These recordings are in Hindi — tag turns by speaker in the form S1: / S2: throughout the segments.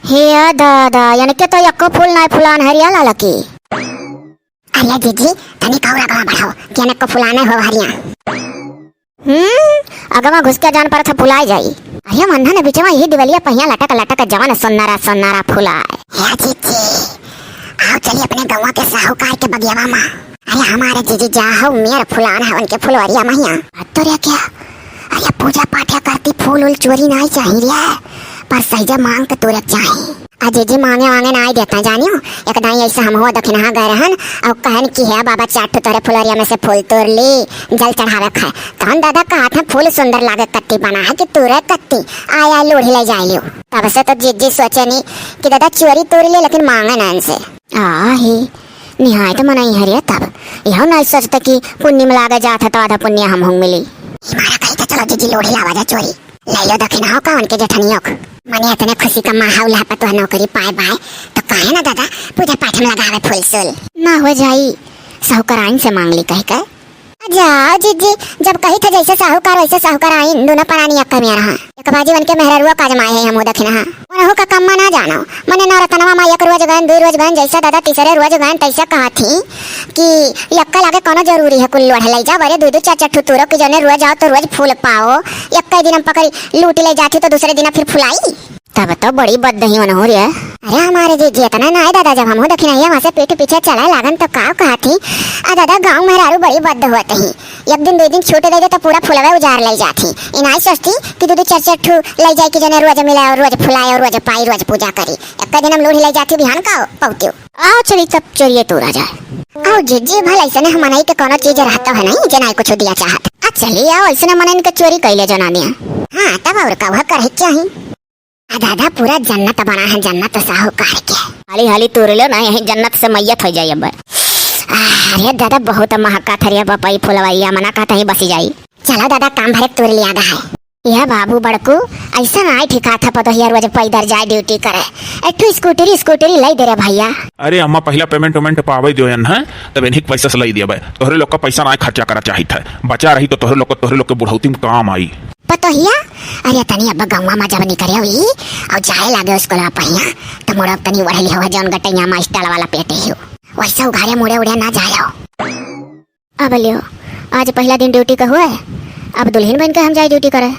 S1: हे दादा यानके तो यक्को फूल नाय फुलान हरिया लालकी।
S2: अरे जीजी तनी कौरा गवा बढ़ाओ कि को फुलाने हो हरिया।
S1: अगवा घुस के जान पर था फुलाई जाई। अरे मन्ना ने बिचवा यही दिवलिया पहिया लटक लटक जवान सोनारा सोनारा फुलाए।
S2: हे जीजी आओ चलिए अपने गवा के साहूकार के बगियावा में। अरे हमारे जीजी जाहो मेर फुलान हवन के फुलवरिया महिया तो रे क्या। अरे पूजा पाठ करती फूल उल चोरी नहीं चाहिए पर सहीजा मांग के तुरंत चाहिए। अजय जी मांगे मांगे ना देता जानियो एक दाई ऐसा हम हो दखिना गए रहन और कहन की है बाबा चाट तोरे फुलरिया में से फूल तोड़ ली जल चढ़ावे खाए कौन दादा कहा था फूल सुंदर लागे कत्ती बना है कि तुरे कत्ती आया लोढ़ी ले जाए लियो। तब से तो जीजी सोचे नहीं कि दादा चोरी तोड़ ले लेकिन मांगे ना इनसे
S1: ही निहाय तो मनाई हरिया तब यह नहीं सोचते कि पुण्य में लागे जाता तो आधा पुण्य हम होंगे मिली।
S2: हमारा कही तो चलो जीजी लोढ़ी लावा जा चोरी ले लो दखिना हो का उनके जेठनियों मने इतने खुशी का माहौल है पर तो नौकरी पाए बाय तो कहे ना दादा पूजा पाठ में लगावे फूल सुल
S1: ना हो जाई साहूकार से मांग ली कह कर।
S2: जाओ जीजी जब कही था जैसे साहूकार वैसे साहूकार आइन दोनों परानी अक्का में रहा एक बाजी बन के मेहरुआ काजमाए है हम दखिना उनहु का कम्मा ना जानो मने नौरतनवा मां एक रोज गन दो रोज गन जैसा दादा तीसरे रोज गन तैसे कहा थी कि यक्का लागे कोनो जरूरी है कुल लोढ़ ले जा बरे दो दो चार चार ठुतुरो कि जने रोज आओ तो रोज फूल पाओ यक्का दिन पकड़ी लूट ले जाती तो दूसरे दिन फिर फुलाई
S1: तब तो बड़ी बदही मन हो रही है।
S2: अरे हमारे जी इतना ना है दादा जब हम दखिना वहाँ से पीठ पीछे चला लागन तो का कहा थी आ दादा गाँव में रारू बड़ी बद होते ही एक दिन दो दिन छूट दे तो पूरा फुलवे उजार ले जाती इनाई सोचती कि दो चार चार ठू ले जाए कि जने रोज मिला और रोज फुलाए और रोज पाई रोज पूजा करी एक दिन हम लोढ़ी ले जाती बिहान का पौती
S1: आओ चली तब चोरिए तोड़ा जाए।
S2: आओ जीजी भला ऐसे हमारे के कोनो चीज रहता है नहीं जना कुछ दिया चाहत
S1: चलिए आओ ऐसे मन इनके चोरी कैले जना दिया।
S2: हाँ तब और का करे चाहिए दादा पूरा जन्नत बना है जन्नत साहूकार के
S1: हाली हाली तोड़ लो ना यही जन्नत से मैयत हो जाए अब।
S2: अरे दादा बहुत महका थरिया बपाई फुलवैया मना कहता ही बसी जाई चलो दादा काम भरे तोड़ लिया है
S1: यह बाबू बड़कू ऐसा ना ठिका था पतो रोज पैदल जाए ड्यूटी करे एठू स्कूटरी लाई दे रे भैया।
S3: अरे अम्मा पहला पेमेंट वेमेंट पावे दियो है तब इन्हीं पैसा से लाई दिया तोहरे लोग का पैसा ना खर्चा करा चाहिए था बचा रही तो तोहरे लोग के बुढ़ौती में काम आई
S2: पतोहिया। अरे तनी अब गौवा में जब निकले हुई और जाए लागे उसको ला पहिया तो मोड़ तनी वढ़ली हो जौन गटैया में स्टाइल वाला पेटे हो वैसा उघारे मुड़े उड़े ना जाओ।
S1: अब लियो आज पहला दिन ड्यूटी का हुआ अब दुल्हन बन के हम जाए ड्यूटी करे।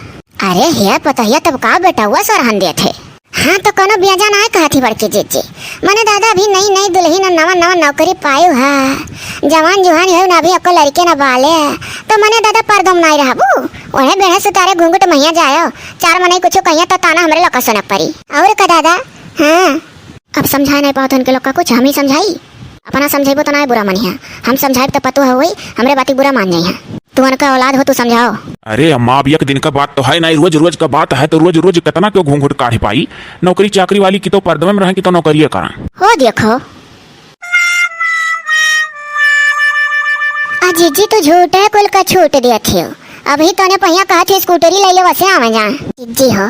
S2: अरे हे पतोहिया तब का बेटा हुआ सरहन दे थे हाँ तो कोनो ब्याजा ना कहा थी बड़की जीजी मने दादा अभी नई दुल्हन नवा नवा नौकरी पायु है जवान जुहान है ना अभी अको लड़के ना बाले तो मने दादा परदम नहीं रहबू ओहे बेहे सुतारे घूंघट मैया जायो चार मने कुछ कहिया तो ताना हमरे लोग सुन परी और का दादा। हाँ
S1: अब समझा नहीं पाओ उनके लोग का कुछ हम ही समझाई अपना समझेबो तो ना बुरा मनिया हम समझाए तो पतो है हमरे बाती बुरा मान जाइए तू उनका औलाद हो तू समझाओ।
S3: अरे अम्मा अब एक दिन का बात तो है नहीं रोज रोज का बात है तो रोज रोज कितना क्यों घूंघट काढ़ पाई नौकरी चाकरी वाली की तो पर्दे में रहे की तो नौकरी करा
S1: हो देखो
S2: जीजी तो झूठ है कुल का छूट दिया थे अभी तने पहिया कहा थे स्कूटरी ले ले वैसे आवे जा जीजी हो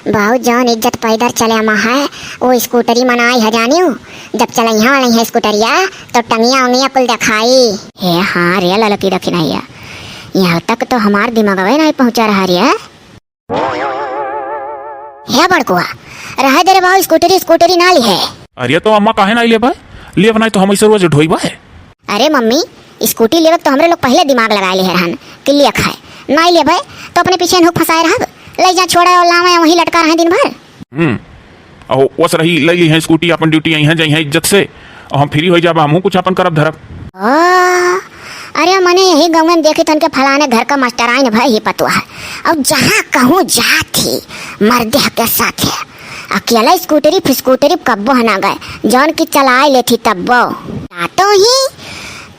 S2: बहुत जान इज्जत पैदर चले अम्मा है वो स्कूटरी मनाई है जानियो जब चल यहाँ वाली है स्कूटरिया तो टंगिया उंगिया कुल दिखाई
S1: हे हाँ रे लड़की रखी नहीं यहाँ तक तो हमार दिमाग नहीं पहुँचा रहा रे
S2: है बड़कुआ रह दे रे बाबू स्कूटरी ना ली है।
S3: अरे तो अम्मा काहे नहीं ले बनाई तो हम ऐसे रोज ढोईबा है।
S1: अरे मम्मी स्कूटी लेवे तो हमरे लोग पहले दिमाग लगाए ले रहन कि लिया खाए नहीं ले भाई तो अपने पीछे हुक फंसाए रह ले जा छोड़ा और लावे वहीं लटका रहे दिन भर।
S3: और वस रही ले ली है स्कूटी अपन ड्यूटी यहीं है जाई है इज्जत से और हम फ्री हो जाब हमहू कुछ अपन करब धरब।
S1: अरे मने यही गाँव में देखे तो फलाने घर का मास्टर आइन भाई ही पतुआ है
S2: अब जहाँ कहूँ जाती मर्दे के साथ है
S1: अकेला स्कूटरी फिस्कूटरी कब्बो ना गए जौन की चलाए ले थी तब्बो
S2: तो ही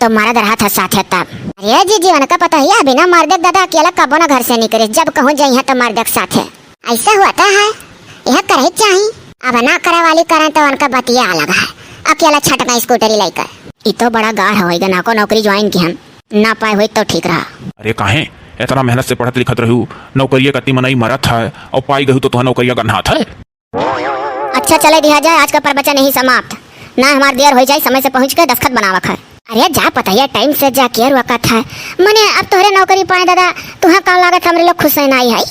S1: तो मर्द रहा था साथ है तब।
S2: अरे जी जीवन का पता है बिना मर्द दादा अकेला कब्बो ना घर से निकले जब कहूँ जाइए तो मर्द के साथ है ऐसा होता है यह करे चाहिए अब ना करे वाली करें तो उनका बतिया अलग है अकेला छटका स्कूटरी लेकर
S1: ये तो बड़ा गाढ़ होएगा ना को नौकरी ज्वाइन की हम ना पाए हुई तो ठीक रहा।
S3: अरे काहे इतना मेहनत से पढ़त लिखत रहू नौकरिया कति मनई मरत है और पाई गई तो तुह नौकरिया गन्हात है।
S1: अच्छा चले दिया जाए आज का प्रवचन नहीं समाप्त ना हमार देर हो जाए समय से पहुँच के दस्खत बनावा है।
S2: अरे जा पता है टाइम से जा केयर वक़्त है मने अब तोहरे नौकरी पाए दादा तुहा का लागत हमरे लोग खुश नहीं है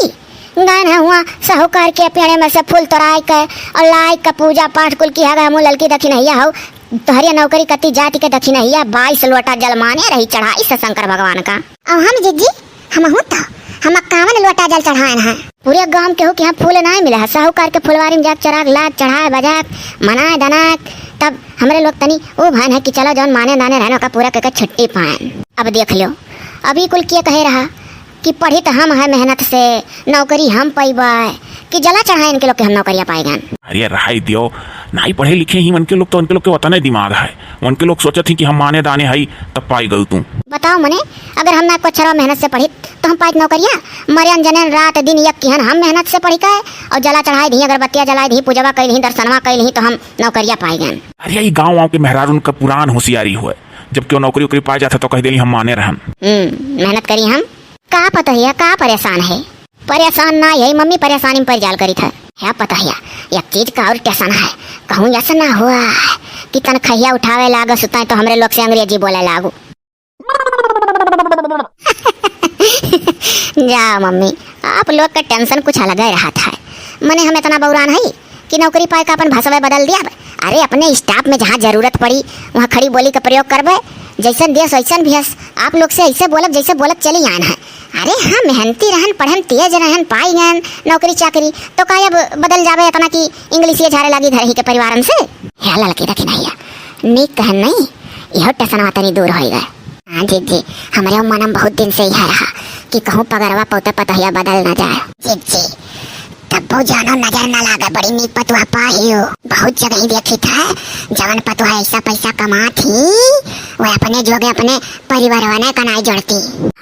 S1: गए ना हुआ साहूकार के पेड़े में से फूल तोड़ाई के और लाई का पूजा पाठ कुल की है मुँह ललकी दक्षिणैया हो तोहरिया नौकरी कती जाति के दक्षिणैया 22 लोटा जल माने रही चढ़ाई से शंकर भगवान का।
S2: और हम जीजी हम कावन लोटा जल चढ़ाए हैं।
S1: पूरे गांव के हो कि यहाँ फूल नहीं मिले है साहूकार के फुलवारी में जाके चढ़ाक लाग चढ़ाए बजाक मनाए दनाक तब हमारे लोग तनी वो भान है कि चलो जौन माने दाने रहने का पूरा करके छुट्टी पाए। अब देख लो अभी कुल किए कहे रहा कि पढ़ी तो हम है मेहनत से नौकरी हम पैबा कि जला चढ़ाए इनके लोग के हम नौकरियाँ पाएगा।
S3: अरे रहाई दियो नहीं पढ़े लिखे ही उनके लोग तो उनके लोग के उतना दिमाग है उनके लोग सोचे थी कि हम माने दाने है तब पाई गई तू।
S1: बताओ मने अगर हम ना कुछ मेहनत से पढ़ी तो हम पाई नौकरियाँ मरियन जनन रात दिन यक की हम मेहनत से पढ़ी का और जला चढ़ाई दी अगरबत्तियाँ जलाई दी पूजवा कैली दर्शनवा कैली तो हम नौकरियाँ पाई गए।
S3: अरे ये गाँव के मेहरार उनका पुरान होशियारी हुआ जबकि वो नौकरी उकरी पाई जाता तो कह दिली हम माने रहन।
S1: मेहनत करी हम का पता है का परेशान है परेशान ना यही मम्मी परेशानी में परिजाल करी था है पता है एक चीज का और टेंशन है कहूँ ऐसा ना हुआ कि तनखैया उठावे लागो सुता तो हमरे लोग से अंग्रेजी बोले लागू। जाओ मम्मी आप लोग का टेंशन कुछ अलग ही रहा था मने हम इतना बौरान है कि नौकरी पाए का अपन भाषा बदल दिया। अरे अपने स्टाफ में जहाँ जरूरत पड़ी वहाँ खड़ी बोली का प्रयोग करबे जैसन देश वैसन भेस आप लोग से ऐसे बोलत जैसे बोलत चली आन है। अरे हाँ मेहनती रहन पढ़न तेज रहन पाई गन नौकरी चाकरी तो का अब बदल जावे इतना कि इंग्लिश ये झारे लगी घर ही के परिवारन से या लड़की रखी नहीं नीक कहन नहीं यह टेंशन तनी दूर हो गए। हाँ जी हमारे मनम बहुत दिन से यह रहा कि कहूँ पगरवा पौता पतहिया बदल न जाए।
S2: जी तब बहुत जानो नजर न लागे बड़ी नीक पतुआ पाहियो बहुत जगह ही देखी था जवन पतुआ ऐसा पैसा कमा थी वो अपने जोगे अपने परिवार वाले कनाई जोड़ती।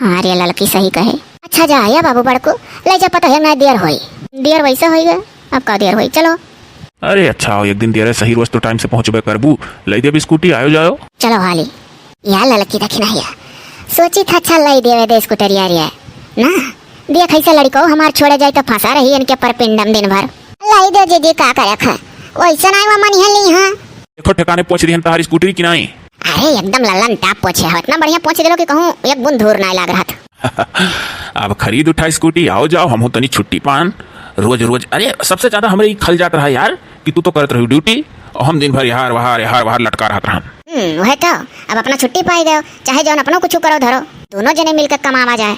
S1: अरे लड़की सही कहे। अच्छा जा या बाबू बड़को ले जा पता है ना देर वैसे हो गए अब का देर हुई चलो।
S3: अरे अच्छा हो एक दिन देर सही रोज तो टाइम से पहुंचबे करबू ले दे स्कूटी आयो जाओ
S1: चलो हाली
S2: या लड़की देखी नहीं
S1: सोची था अच्छा लाई देवे दे स्कूटर यार ना देख ऐसे लड़को हमार छोड़े जाए तो फंसा रही इनके पर पिंडम दिन भर
S2: लाई दे जी का करे खा वैसा नहीं वो मन है हाँ
S3: देखो ठिकाने पहुंच रही तारी स्कूटी की नहीं।
S1: अरे एकदम लल्लन टाप पहुंचे है इतना बढ़िया पहुंच दिलो कि कहूँ एक बूंद धूर नहीं लग रहा था।
S3: अब खरीद उठा स्कूटी आओ जाओ हम तनी छुट्टी पान रोज रोज। अरे सबसे ज्यादा हमारे खल जाता रहा यार कि तू तो करत रही ड्यूटी और हम दिन भर यार वहार लटका रहा।
S1: वह तो अब अपना छुट्टी पाई गए चाहे जो अपनों कुछ करो धरो दोनों जने मिलकर कमावा जाए।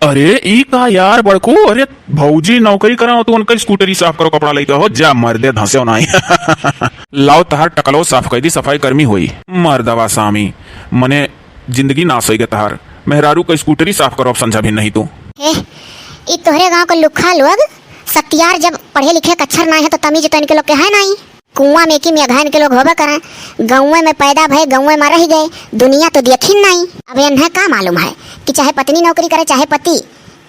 S3: अरे ई का यार बड़को अरे भौजी नौकरी करा तो उनका स्कूटरी साफ करो कपड़ा लेके हो जा मर्दे धंसे हो नहीं। लाओ तहार टकलो साफ कर दी सफाई कर्मी हुई मर्दवा सामी मने जिंदगी नाश हो गया तहार मेहरारू का स्कूटरी साफ करो अब समझा भी नहीं तू।
S1: ई तोहरे गांव के लुखा लोग सत्यार जब पढ़े लिखे अक्षर ना है तो तमीज तो इनके लोग के है नहीं कुआं में की मेघान के लोग होबे करें गाँव में पैदा भय गाँव में रह गए दुनिया तो देखी नहीं। अब इन्हें का मालूम है कि चाहे पत्नी नौकरी करे चाहे पति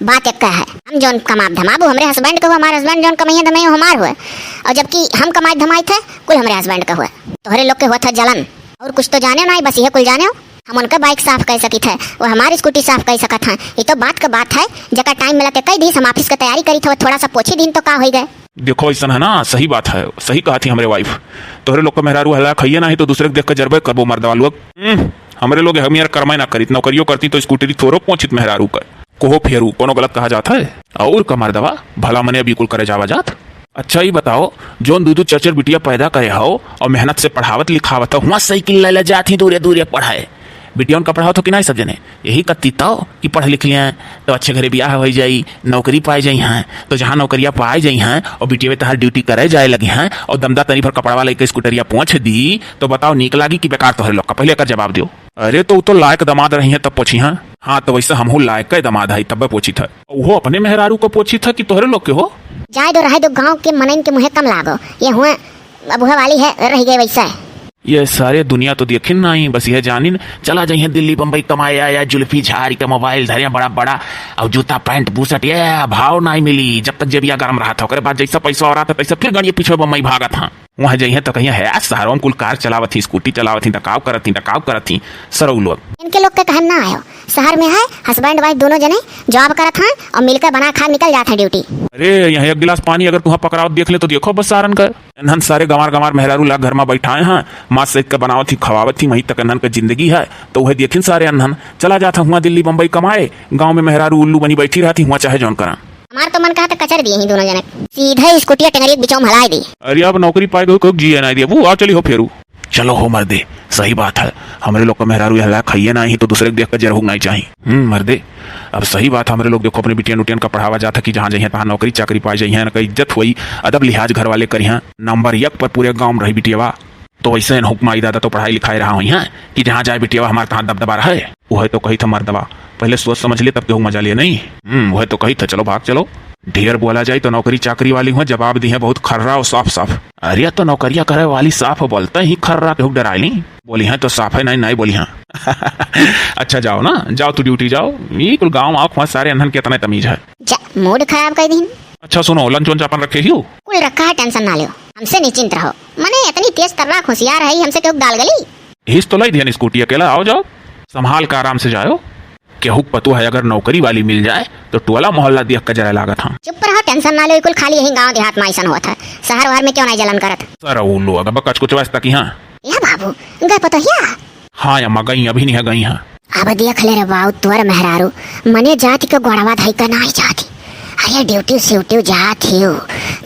S1: बात एक है हम जौन कमाब धमाबू हमरे हस्बैंड का हुआ हमारे हस्बैंड जौन कमाइए धमाई हमार हुए और जबकि हम कमाई धमाई थे कुल हमरे हस्बैंड का हुआ तोहरे लोग के हुआ था जलन और कुछ तो जाने नहीं बस ये कुल जाने हम उनका बाइक साफ कर सकी थे वो हमारी स्कूटी साफ कर सका था ये तो बात का बात है जगह टाइम मिला के कई दिन हम ऑफिस की तैयारी करी थे थोड़ा सा पोछी दिन तो का हो गए।
S3: देखो ऐसा है ना सही बात है सही कहा थी हमारे वाइफ तोहरे लोग का मेहरारू हला खाइए नहीं तो दूसरे को देख कर जरबे करबो मर्दवा लोग। हमारे लोग हम यार कर्मा ना करी नौकरियों करती तो स्कूटरी थोरो पहुंचित मेहरारू कर कोहो फेरू कोनो गलत कहा जाता है और का मर्दवा भला मने बिल्कुल करे जावा जात। अच्छा ही बताओ जोन दूधू चचर बिटिया पैदा करे हो और मेहनत से पढ़ावत लिखावत हो वहाँ साइकिल ले जाती दूरे दूरे पढ़ाए बिटिया उनका पढ़ाओ तो कि नहीं सब जने यही कत्ती तो कि पढ़ लिख लिया तो अच्छे घरे ब्याह हो जाई नौकरी पाई जाई हैं तो जहाँ नौकरियाँ पाई जाई हैं और बिटिया तहार ड्यूटी करे जाए लगी हैं और दमदा तनी भर कपड़वा लेके स्कूटरिया पहुँच दी तो बताओ नीक लागी कि बेकार तोहरे लोग का पहले का जवाब दो। अरे तो लायक दमाद रही है तब पूछी हैं हाँ तो वैसे हम लायक का दमाद है तब पूछी था वो अपने मेहरारू को पूछी था कि तोहरे लोग के हो
S1: जाए दो रहे दो गाँव के मनन के मुँह कम लागो ये हुआ अबुआ वाली है रह गए वैसा
S3: ये सारे दुनिया तो देखिन नहीं बस यह जानिन चला जाइए दिल्ली बम्बई कमाए या जुल्फी झाड़ी का मोबाइल धरिया बड़ा बड़ा और जूता पैंट बूसट ये भाव नहीं मिली जब तक जेबिया गर्म रहा था बाद जैसा पैसा हो रहा था तैसा फिर गणिये पीछे बम्बई भागा था वहाँ जाइए तो कहीं है शहरों में कुल कार चलावत थी स्कूटी चलावत थी डकाव करत थी सरऊ लोग
S1: इनके लोग के कहन ना आयो शहर में है हस्बैंड वाइफ दोनों जने जॉब करत हैं और मिलकर बना खा निकल जाते हैं ड्यूटी।
S3: अरे यहाँ एक गिलास पानी अगर तुम्हें पकड़ाओ देख ले तो देखो बस सारन का इन्हन सारे गंवार मेहरारू लाग घर में बैठाए हैं माँ सेक के बनावत थी खवावत थी वहीं तक इन्हन का जिंदगी है तो वह देखिन सारे अनहन चला जाता हुआ दिल्ली बम्बई कमाए गाँव में मेहरारू उल्लू बनी बैठी रहती हुआ चाहे जौन करा
S1: हमार तो मन कहा था कचर दिए ही दोनों जने, सीधे स्कूटिया टेंगरी के बीचों में हलाई दी।
S3: अरे अब नौकरी पाए गए जी नहीं दिया वो आ चली हो फेरू। चलो हो मर्दे, सही बात है, हमारे लोग को मेहरारू हल्ला खाइए ना ही तो दूसरे को देख कर जरूर नहीं चाहिए। मर्दे अब सही बात, हमारे लोग देखो अपने बिटियन उटियन का पढ़ावा जाता कि जहाँ जाइए तहाँ नौकरी चाकरी पाई जाइए, ना इज्जत हुई, अदब लिहाज घर वाले करिए, नंबर 1 पर पूरे गाँव में रही बिटियावा। तो वैसे हुक्म आई दादा तो पढ़ाई लिखाई रहा हुई है कि जहाँ जाए बिटियावा हमारे तहाँ दबदबा रहा है। वो है तो कही था मर्दबा, पहले सोच समझ लिए तब केहू मजा लिए नहीं। वो है तो कही था चलो भाग चलो, ढेर बोला जाए तो नौकरी चाकरी वाली हुआ, जवाब दी है बहुत खर्रा और साफ साफ। अरे तो नौकरिया करे वाली साफ बोलते ही खर्रा केहू डराई ली, बोली है तो साफ है नहीं नहीं बोली है। अच्छा जाओ ना, जाओ तू ड्यूटी जाओ, ये कुल गाँव आँख वहाँ सारे अनहन के इतना तमीज है।
S1: मूड खराब कर दी।
S3: अच्छा सुनो, लंच वंच अपन रखे ही हो?
S1: कुल रखा है, टेंशन ना लो, हमसे निश्चिंत रहो। मने इतनी तेज तर्राक होशियार है, हमसे क्यों गाल गली।
S3: हिस तो लाई दिया स्कूटी अकेला, आओ जाओ संभाल कर आराम से जाओ। केहू पतो है अगर नौकरी वाली मिल जाए तो टोला मोहल्ला देख कर जरा लागत हम।
S1: चुप रहो, टेंशन ना लो, कुल खाली यही गांव देहात में ऐसा होता है, शहर वहर में क्यों नहीं जलन करत।
S3: सर वो लो अगर कच कुछ वास्ता की। हाँ
S1: या बाबू गए पतो हिया?
S3: हाँ अम्मा गई, अभी नहीं है गई। हाँ
S1: अब देख ले रे बाबू, तोर मेहरारू मने जाति के गोड़वा धई का नहीं जाती। अरे ड्यूटी स्यूटी जात हियो,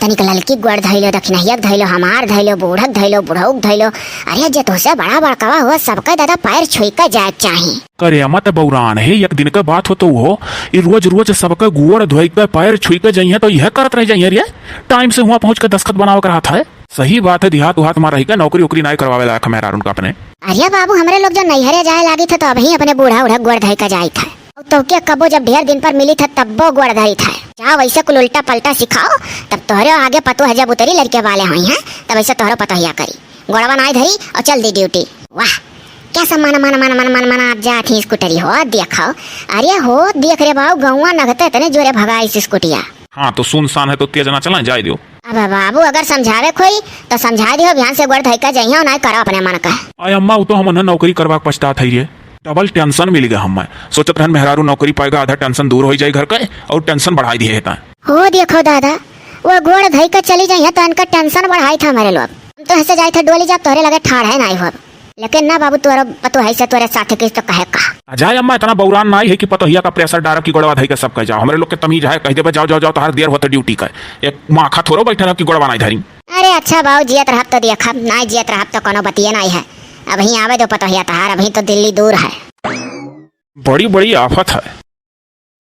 S1: तनिक ललकी गोड़ धैलो, दक्षिणहियक धैलो, हमार धैलो, बूढ़क धैलो, बुढ़ौक धैलो। अरे जे तोसे बड़ा बड़कावा हुआ सबका दादा पैर छुई कर जाए चाहिए।
S3: करे मत बौरान है, एक दिन का बात हो तो वो रोज रोज सबका गुड़ धोई कर पैर छुई कर जाइए तो यह करत रह जाइए। रे टाइम से वहाँ पहुँच कर दस्खत बनावा कर हाथ है। सही बात है, देहात उहात मार रही का नौकरी उकरी नहीं करवावे लायक मेहरार उनका अपने।
S1: अरे बाबू हमरे लोग जो नैहरे जाए लागी थे तो अभी अपने बूढ़ा उढ़ा गोड़ धई का जाई था, तो क्या कबो जब ढेर दिन पर मिली था तब्बो गोड़ धई था। जा वैसे कुल उल्टा पलटा सिखाओ, तब तोहरे आगे पतो है जब उतरी लड़के वाले हुई हैं तब वैसे तोहरो पतो हिया करी। गोड़वा नाई धरी और चल दी ड्यूटी। वाह क्या सब माना माना माना माना माना माना आप जा थी स्कूटरी हो दिखाओ। अरे हो देख रे बाबू गौवा नगते तने जोरे भगा इस स्कूटिया।
S3: हाँ तो सुनसान है तो तेज ना चला जाए दो।
S1: अब बाबू अगर समझावे कोई तो समझा दियो, ध्यान से गोड़ धई का जाइए और नहीं करो अपने मन का।
S3: आय अम्मा वो तो हम नौकरी करवा पछतात है, ये डबल टेंशन मिल गया। हम सोचत रहन मेहरारू नौकरी पाएगा, आधा टेंशन दूर हो जाए घर का और टेंशन बढ़ाई दिए है।
S1: हो देखो दादा वो गोड़ धई का चली जाइए तो इनका टेंशन बढ़ाई था मेरे लोग। हम तो ऐसे जाए थे डोली जा तोहरे लगे ठाड़ है नहीं हो, लेकिन ना बाबू तोरा पतो है से तोरे साथे किस तो कहे का।
S3: जाए अम्मा इतना बौरान नहीं है कि पतोहिया का प्रेशर डारब की गोड़वा धई का सब कह जाओ। हमारे लोग के तमीज है, कह देबे जाओ जाओ जाओ तो हर देर होता ड्यूटी का, एक माखा थोड़ो बैठे ना कि गोड़वा नहीं धरी।
S1: अरे अच्छा बाबू जियत रहब तो देखब, नहीं जियत रहब तो कोनो बतिये नहीं है। अभी आवे दो पतोहिया तहार, अभी तो दिल्ली दूर है।
S3: बड़ी बड़ी आफत है।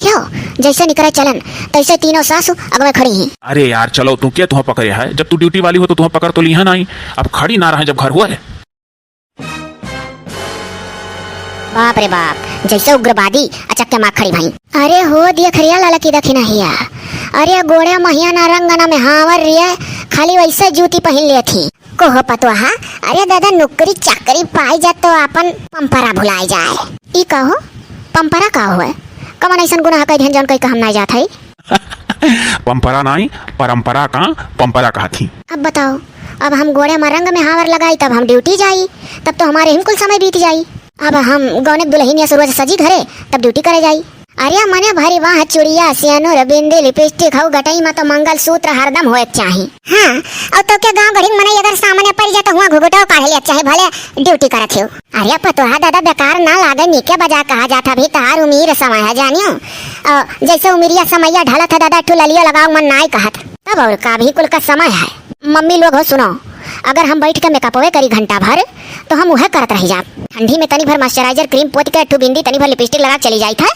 S1: क्यों जैसे निकले चलन तैसे तीनों सासू अगवे खड़ी हैं।
S3: अरे यार चलो तू क्या तुम्हें पकड़े है, जब तू ड्यूटी वाली हो तो तुम्हें पकड़ तो लिया नहीं, अब खड़ी ना रहे जब घर हुआ है।
S1: बाप रे बाप, जैसे उग्रवादी अचक के माँ खड़ी भाई। अरे हो देख रिया लाला की दखिना हिया। अरे गोड़े महिया ना रंगना में हावर रिया, खाली वैसे जूती पहन लिए थी को हो पतो हा। अरे दादा नौकरी चाकरी पाई जा तो अपन पंपरा भुलाई जाए। ई कहो पंपरा का हुआ, कमन ऐसा गुनाह कह ध्यान जान कह हम नहीं जात है।
S3: पंपरा नहीं परंपरा का पंपरा कहा थी।
S1: अब बताओ, अब हम गोड़े में रंग में हावर लगाई तब हम ड्यूटी जाई, तब तो हमारे हिमकुल समय बीत जाई। अब हम गौने दुल्हनिया सुरज सजी घरे तब ड्यूटी करे जाई। अरे मने भारी वाह चूड़िया सियानो बिंदी लिपस्टिक हऊ गटई में तो मंगल सूत्र हरदम होए चाहिए। हाँ और तो क्या गांव गढ़ी मने अगर सामने पड़ जाए तो हुआ घुघुटाओ काढ़ ले चाहे भले ड्यूटी करत हो। अरे पतोहा दादा बेकार ना लागे, नीके बजा कहा जाता भी तार उमीर समय है जानियो। जैसे उमिरिया समैया ढला था दादा ठू ललियो लगाओ मन नाई कहत, तब और का भी कुल का समय है। मम्मी लोग हो सुनो, अगर हम बैठ के मेकअपवे करी घंटा भर तो हम वह करत रह जा। ठंडी में तनी भर मॉइस्चराइजर क्रीम पोत के ठू बिंदी तनी भर लिपस्टिक लगा चली जाई था,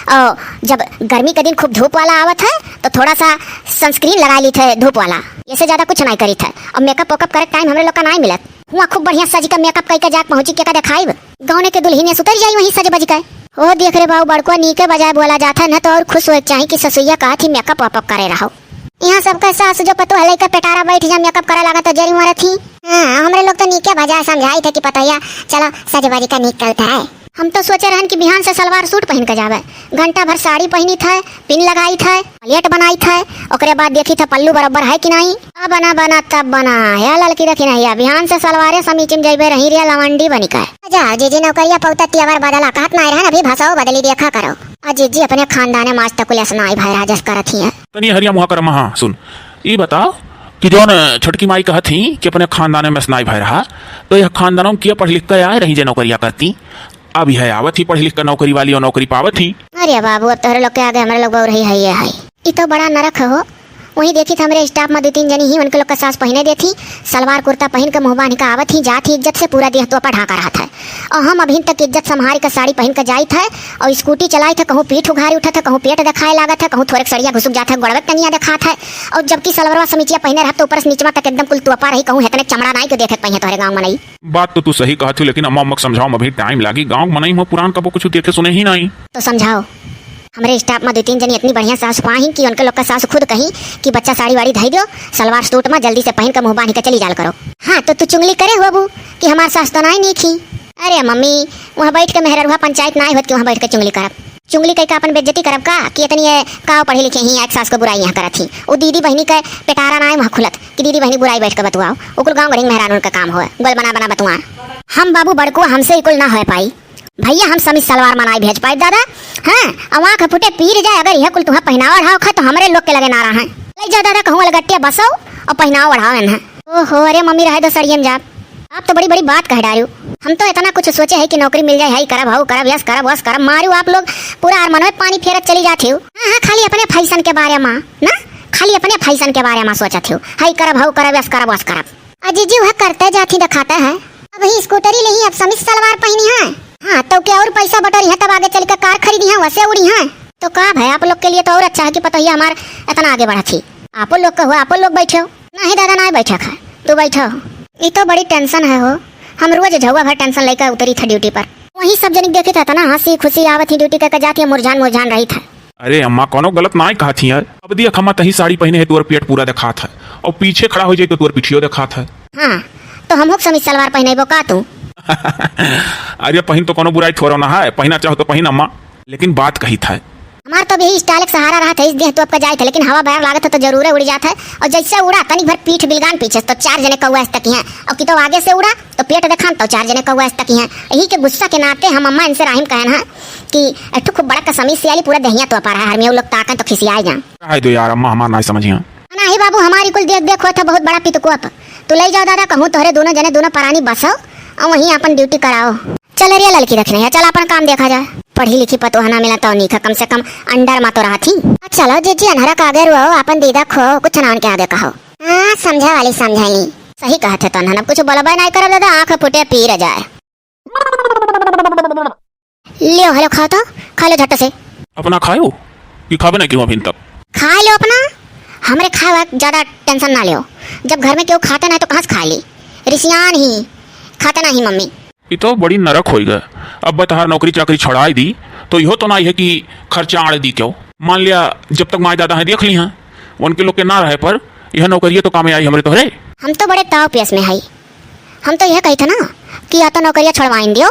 S1: और जब गर्मी के दिन खूब धूप वाला आवत है तो थोड़ा सा सनस्क्रीन लगा ली थे धूप वाला, इससे ज्यादा कुछ नहीं करी था। और मेकअप वेकअप करे टाइम हमारे लोग का नहीं मिलत, हुआ खूब बढ़िया सज का मेकअप करके जाके पहुंची के दिखाई गौने के दुल्हन सुतर जाई वहीं सज बज के। ओ देख रे बाबू बड़को नीके बजाय बोला जाता है न तो और खुश हो चाहिए कि ससुइया कहा थी मेकअप वेकअप करे रहो। यहाँ सबका सास जो पतो हले का पेटारा बैठ जा मेकअप करे लगा तो जरी मारा थी। हाँ हमरे लोग तो नीके बजा समझाई थे कि पतैया चलो सजबाजी का निकलता है। हम तो सोचे रहन कि बिहान से सलवार सूट पहन के जावे, घंटा भर साड़ी पहनी था, पिन लगाई था, प्लेट बनाई था, ओकरे बाद देखी था पल्लू बराबर है कि नहीं। अब बना बना तब बना या लड़की रखी नहीं, बिहान से सलवारे समीचिम जाइबे रही रिया लवंडी बनी का। जा जी नौकरिया पौता तियावर बदला कहत नहीं रहन, अभी भाषाओ बदली देखा करो। अजी जी अपने खानदाने माज तक कुल सुनाई भाई राजस करत ही है।
S3: तनी हरिया मुहा कर महा सुन, ये बताओ कि जो छोटकी माई कहा थी कि अपने खानदाने में सुनाई भाई रहा, तो यह खानदानों की पढ़ लिख कर आए रही जे नौकरिया करती, अब यह आवत ही पढ़ लिख कर नौकरी वाली और नौकरी पावत ही।
S1: अरे बाबू अब तोहरे लोग के आगे हमारे लोग रही है ये है ये तो बड़ा नरक हो। वहीं देखी था हमारे स्टाफ में 2-3 जनी ही उनके लोग का सास पहने देती, सलवार कुर्ता पहन के मुँह बांध के आवत ही जात ही, इज्जत से पूरा देह तो पर ढाका रहा था। और हम अभी तक इज्जत संभाल के साड़ी पहन के जाई था और स्कूटी चलाई था, कहूँ पीठ उघारी उठा था, कहूँ पेट दिखाए लागत है, कहूँ थोड़े सड़िया घुसुक जाता है, गोड़वे तनिया दिखा था। और जबकि सलवारवा समीचिया पहने रहा तो ऊपर से नीचवा तक एकदम कुल तुअपा रही, कहूँ इतने चमड़ा नहीं के देखे पहिए तोहरे गाँव में नहीं।
S3: बात तो तू सही कहा थी, लेकिन अम्मा अम्मा समझाओ अभी टाइम लागी। गाँव में नहीं हो पुरान कबो कुछ देखे सुने ही नहीं।
S1: तो समझाओ। हमारे स्टाफ में 2-3 जनी इतनी बढ़िया सास पाही कि उनके लोग का सास खुद कही कि बच्चा साड़ी वाड़ी धई दो, सलवार सूट में जल्दी से पहन कर मुँह बांध के चली जाल करो। हाँ तो तू चुंगली करे हो बू कि हमार सास तो नहीं खी। अरे मम्मी वहाँ बैठ के मेहररुआ पंचायत ना होत कि वहाँ बैठ के चुंगली करब। चुंगली कह के अपन बेइज्जती करब का कि इतनी काव पढ़े लिखे ही एक सास को बुराई यहाँ करत ही। वो दीदी बहनी के पेटारा ना है वहाँ खुलत कि दीदी बहनी बुराई बैठ के बतुआओ। ओकुल गाँव गढ़ी मेहरान उनका काम हो गोल बना बना बतुआ। हम बाबू बड़को हमसे इकुल ना हो पाई भैया, हम समी सलवार मनाई भेज पाए दादा। हाँ अवा के फुटे पीर जाए अगर यह कुल तुम्हें पहनावा ओढ़ाओ खा तो हमारे लोग के लगे ना रहा है। ले जा दादा कहूँ अलगट्टिया बसो और पहनावा ओढ़ाओ इन्हें। ओहो अरे मम्मी रहे दो सड़ियन जाप, आप तो बड़ी बड़ी बात कह डालू। हम तो इतना कुछ सोचे है कि नौकरी मिल जाए, हाई करब हाउ करब यस करब वस करब, मारू आप लोग पूरा आरमन में पानी फेरत चली जाते हो। हाँ खाली अपने फैशन के बारे में ना, खाली अपने फैशन के बारे में सोचते हो, हाई करब हाउ करब यस करब वस करब। अजीजी वह करते जाती दिखाता है। अब ही स्कूटरी ले ही अब समी सलवार पहनी है। हाँ तो क्या और पैसा बटोरी है तब आगे चल के कार खरीदी है वैसे उड़ी है तो का भाई आप लोग के लिए तो और अच्छा है कि पता ही हमारे इतना आगे बढ़ा थी। आप लोग का हो आप लोग बैठे हो नहीं दादा नहीं बैठा खा तू बैठो। ये तो बड़ी टेंशन है हो। हम रोज झुआ भर टेंशन लेकर उतरी था ड्यूटी पर, वही सब जनिक देखे था ना हंसी खुशी आवत ही ड्यूटी करके जाती है, मुरझान मुरझान रही था।
S3: अरे अम्मा कोनो गलत ना कहा थी यार। अब दिया खमा तही साड़ी पहने है तोर पेट पूरा दिखा था और पीछे खड़ा हो जाए तो तोर पिठियो दिखा था।
S1: हाँ तो हम समी सलवार पहने वो का तू।
S3: अरे पहन तो कोनो बुराई थोड़ा ना है, पहना चाहो तो पहन अम्मा, लेकिन बात कही था
S1: हमार तो भी स्टाइल के सहारा रहा था इस देह तो आपका जाए था, लेकिन हवा बाहर लागत है तो जरूर उड़ जाता है। और जैसे उड़ा तनी भर पीठ बिलगान पीछे तो 4 जने कौआ तक हैं, और कि तो आगे से उड़ा तो पेट दिखान तो 4 जने कौआ तक हैं। यही के गुस्सा के नाते हम अम्मा इनसे राहिम कहना कि अठू खूब बड़ा कसमी से आली पूरा दहिया तो पा रहा है, हर में लोग ताकन तो खिसियाए जा
S3: दो यार अम्मा हमारा नहीं समझिया
S1: ना ही बाबू हमारी कुल देख देख था बहुत बड़ा पितकुआ तो ले जाओ दादा कहूँ तोहरे दोनों जने दोनों परानी बसो और वहीं अपन ड्यूटी कराओ। चल रिया लड़की रखने है, चल अपन काम देखा जाए। पढ़ी लिखी पतोहा ना मिला तो नहीं था, कम से कम अंडर मा तो रहा थी। चलो जीजी अनहरा का आगे रुओ अपन दीदा खो कुछ ना उनके आगे कहो। हाँ समझा वाली समझाई सही कहा थे तो अनहरा कुछ बोलबा नहीं करब दादा, आंख फुटे पी रह जाए। लियो हेलो खाओ तो खा लो झट से।
S3: अपना खाओ कि खावे नहीं क्यों अभी तक
S1: खा लो अपना, हमरे खावा ज्यादा टेंशन ना लियो। जब घर में क्यों खाता नहीं तो कहाँ से खा ली, रिसियान ही खाता नहीं मम्मी।
S3: ये तो बड़ी नरक हो गया। अब बतहार नौकरी चाकरी छुड़ाई दी तो यहो तो ना है कि खर्चा आड़ दी क्यों। मान लिया जब तक माए दादा है देख ली हैं उनके लोग के ना रहे पर यह नौकरी तो काम आई हमारे तोहरे।
S1: हम तो बड़े ताव पेस में है, हम तो यह कही था ना कि या तो नौकरियाँ छुड़वाइन दियो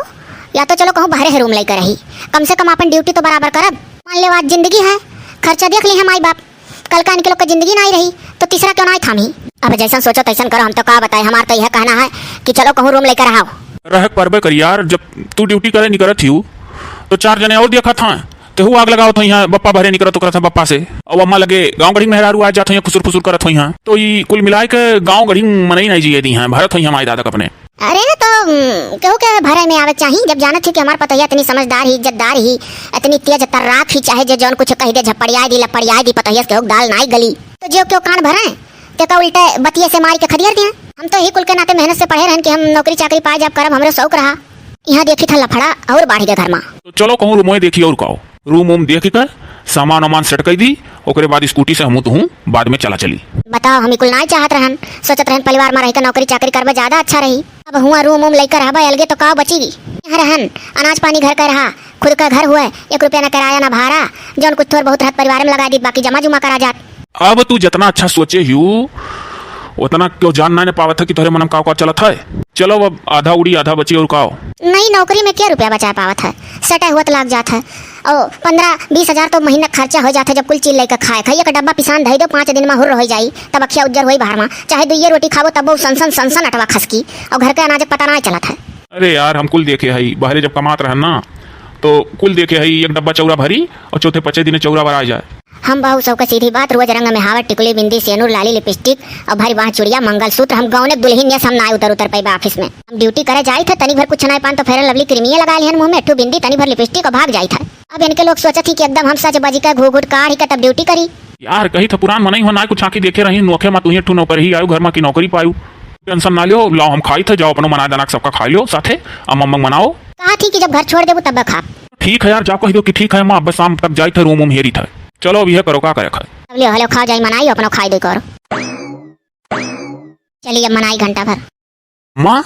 S1: या तो चलो कहूँ बाहर रूम लेकर रही, कम से कम अपन ड्यूटी तो बराबर करब। मान ले आज जिंदगी है, खर्चा देख ली है माई बाप, कल का इनके लोग की जिंदगी नहीं रही तो तीसरा क्यों नहीं थामी। अब जैसा सोचो तैसा करो, हम तो का बताए। हमारा तो यह कहना है कि चलो कहूँ रूम लेकर आओ।
S3: रह परबे कर यार, जब तू ड्यूटी करे नहीं करत थी तो 4 जने और देखा था तेहू आग लगाओ तो यहाँ बप्पा भरे नहीं करत तो करत बप्पा से, और अम्मा लगे गाँव गढ़ी मेहरारू आ जाते हैं खुसुर फुसुर करत हो यहाँ। तो ये कुल मिलाए के गाँव गढ़ी मनई नहीं जिए दी हैं भारत हो हमारे दादा अपने।
S1: अरे तो क्यों के भरे में आवे चाहिए जब जाना थी कि हमारे पता इतनी समझदार ही इज्जतदार ही इतनी तेज तर्राक ही, चाहे जो जौन कुछ कही दे झपड़ियाई दी लपड़ियाई दी पता के दाल नाई गली तो जो क्यों कान भरे ते का उल्टे बतिये से मार के खदियर दिया। हम तो ही कुल के नाते मेहनत से पढ़े रहन कि हम नौकरी चाकरी पाए जब करब हमरे शौक रहा। यहाँ देखी था लफड़ा और बाढ़ गया घर में।
S3: तो चलो कहूँ रूम देखी और कहो रूम वूम देख कर सामान वामान सेट कर दी, ओकरे बाद स्कूटी से हम तो हूँ बाद में चला चली।
S1: बताओ हम कुल नहीं चाहत रहन, सोचत रहन परिवार में रहकर नौकरी चाकरी करबे ज्यादा अच्छा रही। अब हुआ रूम वूम लेकर रहबा अलगे तो का बचीगी। यहाँ रहन अनाज पानी घर का रहा, खुद का घर हुआ 1 रुपया न किराया न भाड़ा, जौन कुछ थोड़ा बहुत रहत परिवार में लगा दी, बाकी जमा जुमा करा जात।
S3: अब तू जितना अच्छा सोचे हूँ उतना क्यों जान ना पावत है कि तोहरे मनम का चलत है। चलो अब आधा उड़ी आधा बची और काओ।
S1: नई नौकरी में क्या रुपया बचा पावत है, सटा हुआ तो लग जाता है और 15-20 हजार तो महीना खर्चा हो जाता है। जब कुल चीज लेकर खाए खाइए का डब्बा पिसान धई दो 5 दिन में हुर हो जाई, तब अखिया उज्जर हुई बाहर में, चाहे 2 रोटी खाओ तब वो सनसन अटवा खसकी और घर का अनाज पता नहीं चलत है।
S3: अरे यार हम कुल देखे है बाहर जब कमात रहे ना तो कुल देखे है एक डब्बा चौरा भरी और चौथे पचे दिन चौरा भरा जाए।
S1: हम बहू सब का सीधी बात, रोज रंग में हावर टिकुली बिंदी सेनूर लाली लिपस्टिक और भरी बाह चूड़िया मंगलसूत्र हम गाँव ने दुल्हन ने हम ना उतर पाई ऑफिस में। हम ड्यूटी करे जाई थे, तनी भर कुछ नहीं पान तो फेर लवली क्रीमिया लगा लिहन मुंह में, ठू बिंदी तनी भर लिपस्टिक और भाग जाई था। अब इनके लोग सोचत थी कि एकदम हम सच बजी का घूघूट काढ़ ही का तब ड्यूटी करी।
S3: यार कही था पुरान मनाई हो ना कुछ आँखी देखे रही नोखे मत तुहे ठू नौकर ही आयु घर में की नौकरी पायु। टेंशन ना लियो, लाओ हम खाई थे, जाओ अपनो मना दाना सबका खा लियो साथे अम्म मनाओ।
S1: कहा थी कि जब घर छोड़ देबू तब खा।
S3: ठीक है यार, जाओ कह दो कि ठीक है माँ, बस शाम तक जाई थे रूम उम हेरी था। चलो अब यह करो का करे खाए।
S1: ले हलो खा जाई मनाई अपनो खाई दे करो। चलिए मनाई घंटा भर।
S3: माँ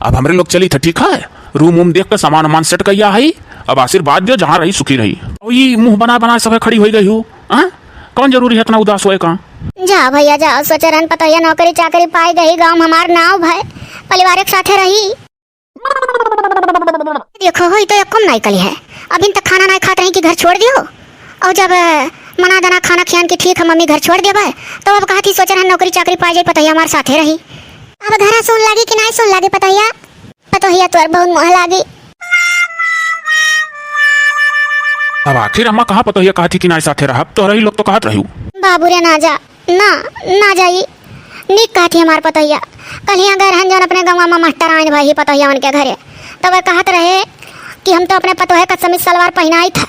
S3: अब हमरे लोग चली थे, ठीक है रूम उम देख कर सामान वामान सेट करिया है। अब आशीर्वाद दियो, जहाँ रही सुखी रही। और ये मुंह बना सब खड़ी हो गई हूँ, कौन जरूरी है इतना उदास होए का।
S1: जा भैया जा, सोचे रहन पता है नौकरी चाकरी पाई गई, गाँव हमार नाव भाई परिवार एक साथे रही। देखो हो तो कम नहीं कली है, अभी तक खाना नहीं खाते रही कि घर छोड़ दियो। और जब मना दाना खाना खियान की ठीक है मम्मी घर छोड़ देबे, तो अब कहा थी सोचे रहन नौकरी चाकरी पाई जाए, पता है हमारे साथे रही। अब घर सुन लागी कि नहीं सुन लागी पता है तोर बहुत मोह लागी।
S3: अब आखिर अम्मा कहाँ पता है कहा थी कि ना साथे रहा, तो रही लोग तो कहत रही।
S1: बाबू रे ना जा ना जाई, निक कहा थी हमार पता है। कल यहाँ गए रहन जौन अपने गाँव में मास्टर आए भाई पता है उनके घरे, तो वह कहत रहे कि हम तो अपने पतोहे का समीज सलवार पहनाई था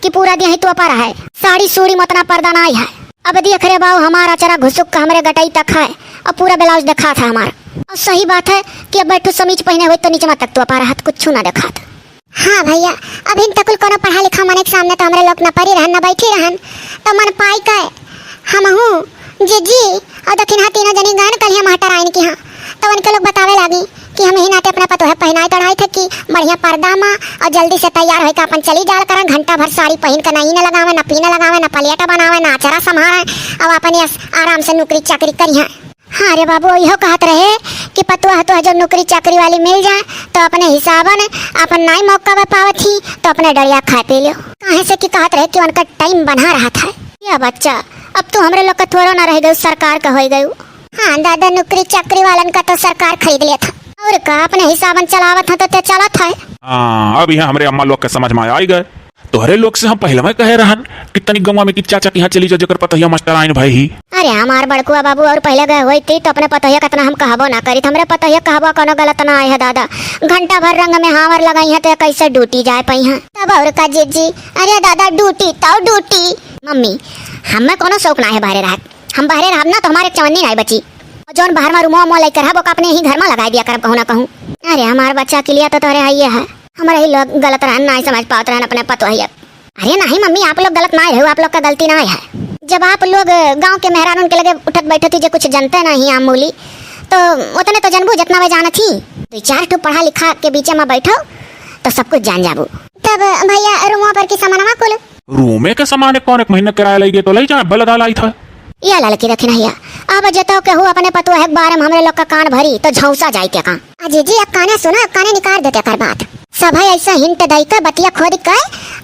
S1: कि पूरा दिन ही तो पर है, साड़ी सूड़ी मतना पर्दा ना आई है। अब देख रे बाबू हमारा चरा घुसुक का हमारे गटाई तक है और पूरा ब्लाउज देखा था हमारा। और सही बात है कि अब बैठो समीज पहने हुए तो नीचे तक तो पर हाथ कुछ ना देखा था।
S2: हाँ भैया, अभी तक कोनो पढ़ा लिखा मन के सामने तो हमरे लोग न पढ़ी रहन न बैठी रहन, तो मन पाई का हम हूँ जी और दक्षिण हाथ तीनों जनी गन कल मास्टर आइन की हाँ, तो उनके लोग बतावे लगी कि हम ही नाते अपना पतोहे पहनाए तढ़ाई थे कि बढ़िया पर्दा में और जल्दी से तैयार होकर अपन चली जाल करन, घंटा भर साड़ी पहन कर नहीं न लगावे न पीने लगावे न पलियाटा बनावे न आचरा संभाले, अब अपन आराम से नौकरी चाकरी करी है। हाँ रे बाबू यहो कहत रहे कि पतुआ तो जब नौकरी चाकरी वाली मिल जाए तो अपने हिसाबन अपन नाई मौका में पावत ही तो अपने डरिया खा पी लो। कहे से कि कहत रहे कि उनका टाइम बना रहा था। या बच्चा अब तो हमरे लोग का थोड़ा ना रह गई, सरकार का हो गई। हाँ दादा, नौकरी चाकरी वालन का तो सरकार खरीद लिया था और का अपने हिसाबन चलावत था तो चलत है।
S3: हाँ अब यहाँ हमारे अम्मा लोग के समझ में आ गए। तोहरे लोग से हम पहले में कहे रहन कितनी गंवा में कि चाचा के यहाँ चली जाओ जकर पता है मास्टर आइन भाई ही।
S1: अरे हमार बड़कुआ बाबू और पहले गए हुई थी तो अपने पता है कितना हम कहबो ना करी, हमरे पता है कहबो कोनो गलत ना आए है दादा। घंटा भर रंग में हावर लगाई है तो कैसे ड्यूटी जाए पाई है तब और का जी। अरे दादा ड्यूटी तो ड्यूटी मम्मी हमें कोनो शौक ना है बाहर रह, हम बाहर रह ना तो हमारे चवन्नी नहीं बची, जौन बाहर में रूमो लेकर है वो अपने ही घर में लगा दिया कर कहूँ ना कहूँ। अरे हमारे बच्चा के लिए तो तोरे है हमारे ही लोग गलत रहन नहीं समझ पाते रहन अपने पतो है। अरे नहीं मम्मी आप लोग गलत ना है, आप लोग का गलती ना है। जब आप लोग गांव के मेहरान उनके लगे उठत बैठे थी जो कुछ जनते नहीं आमूली तो उतने तो जनबू जितना वे जाना थी। तो चार ठो पढ़ा लिखा के बीच में बैठो तो सब कुछ जान जाबू।
S2: तब भैया रूमों पर की सामान कुल
S3: रूमे के सामान कौन एक महीने किराया लगी तो ले जा बलदा लाई था।
S1: या लड़की रखी नहीं है। अब जतो के हो अपने पतो है बारे में हमरे लोग का कान भरी तो झौसा जाए क्या का।
S2: जी अब काने सुना, अब काने निकाल देते कर बात
S1: सब है ऐसा हिंट दई का बतिया खोद का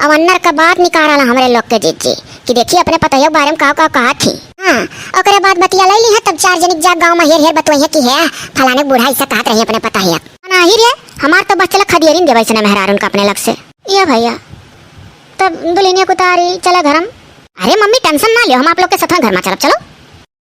S1: अब अन्नर का बात निकाला हमरे लोग के जीजी कि देखिए अपने पता है बारे में कहा थी।
S2: हाँ ओकरे बाद बतिया ले ली है तब चार जनिक जा गांव में हेर बतवई की है फलाने बूढ़ा ऐसा कहत रही अपने पता है
S1: ना ही रे हमार तो बच्चे लोग खदियरिन देवे से मेहरार उनका अपने लग से। ये भैया तब दुल्हनिया कुतारी चला घरम। अरे मम्मी टेंशन ना लियो, हम आप लोग के साथ घर में चलो।